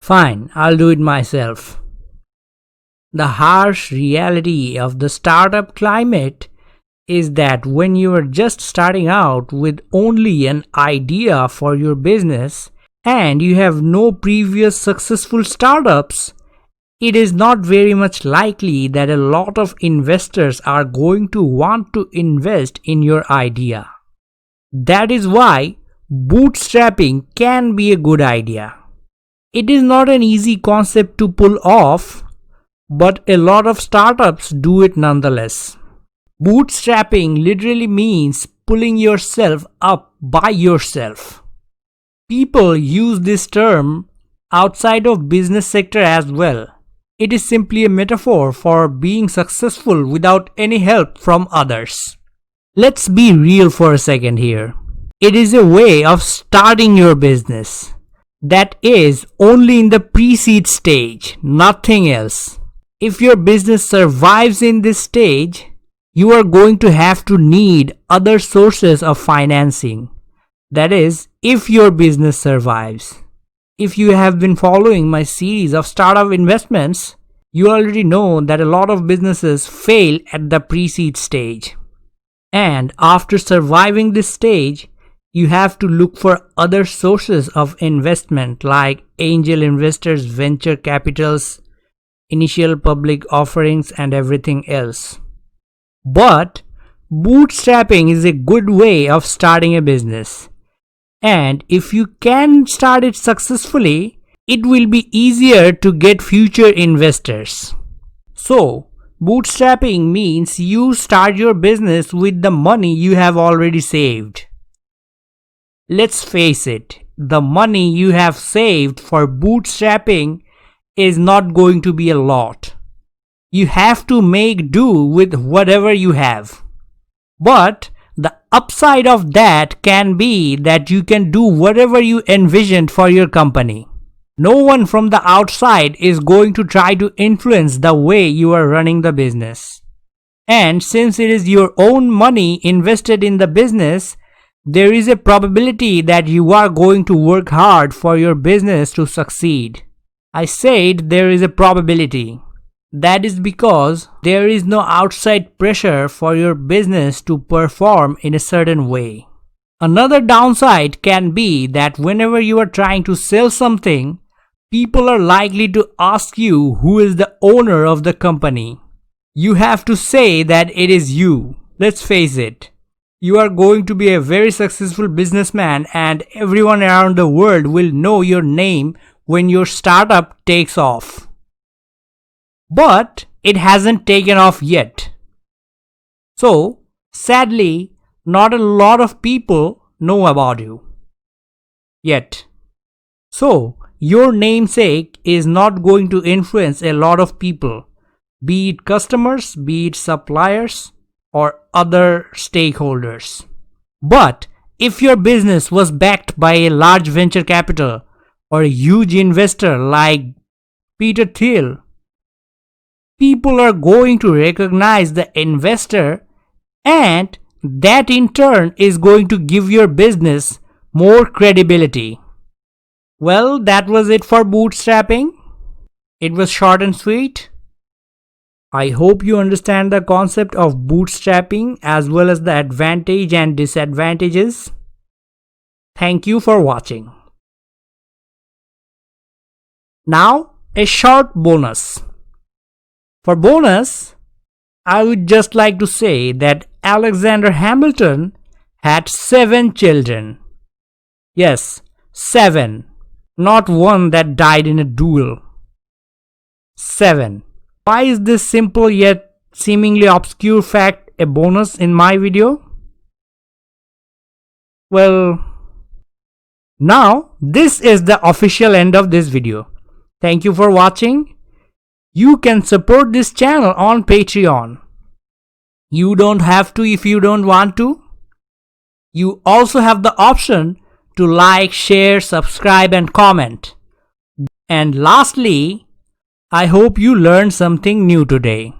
Fine, I'll do it myself. The harsh reality of the startup climate is that when you are just starting out with only an idea for your business and you have no previous successful startups, it is not very much likely that a lot of investors are going to want to invest in your idea. That is why bootstrapping can be a good idea. It is not an easy concept to pull off, but a lot of startups do it nonetheless. Bootstrapping literally means pulling yourself up by yourself. People use this term outside of business sector as well. It is simply a metaphor for being successful without any help from others. Let's be real for a second here. It is a way of starting your business that is only in the pre-seed stage, nothing else. If your business survives in this stage, you are going to have to need other sources of financing. That is, if your business survives. If you have been following my series of startup investments, you already know that a lot of businesses fail at the pre-seed stage. And after surviving this stage, you have to look for other sources of investment like angel investors, venture capitals, initial public offerings, and everything else. But bootstrapping is a good way of starting a business. And if you can start it successfully, it will be easier to get future investors. So, bootstrapping means you start your business with the money you have already saved. Let's face it, the money you have saved for bootstrapping is not going to be a lot. You have to make do with whatever you have. But the upside of that can be that you can do whatever you envisioned for your company. No one from the outside is going to try to influence the way you are running the business. And since it is your own money invested in the business, there is a probability that you are going to work hard for your business to succeed. I said there is a probability. That is because there is no outside pressure for your business to perform in a certain way. Another downside can be that whenever you are trying to sell something, people are likely to ask you who is the owner of the company. You have to say that it is you. Let's face it. You are going to be a very successful businessman and everyone around the world will know your name when your startup takes off. But it hasn't taken off yet. So, sadly, not a lot of people know about you yet. So, your namesake is not going to influence a lot of people, be it customers, be it suppliers, or other stakeholders. But if your business was backed by a large venture capital or a huge investor like Peter Thiel, people are going to recognize the investor, and that in turn is going to give your business more credibility. Well, that was it for bootstrapping. It was short and sweet. I hope you understand the concept of bootstrapping as well as the advantage and disadvantages. Thank you for watching. Now, a short bonus. For bonus, I would just like to say that Alexander Hamilton had 7 children. Yes, 7. Not one that died in a duel. 7. Why is this simple yet seemingly obscure fact a bonus in my video? Well, now this is the official end of this video. Thank you for watching. You can support this channel on Patreon. You don't have to if you don't want to. You also have the option to like, share, subscribe, and comment. And lastly, I hope you learned something new today.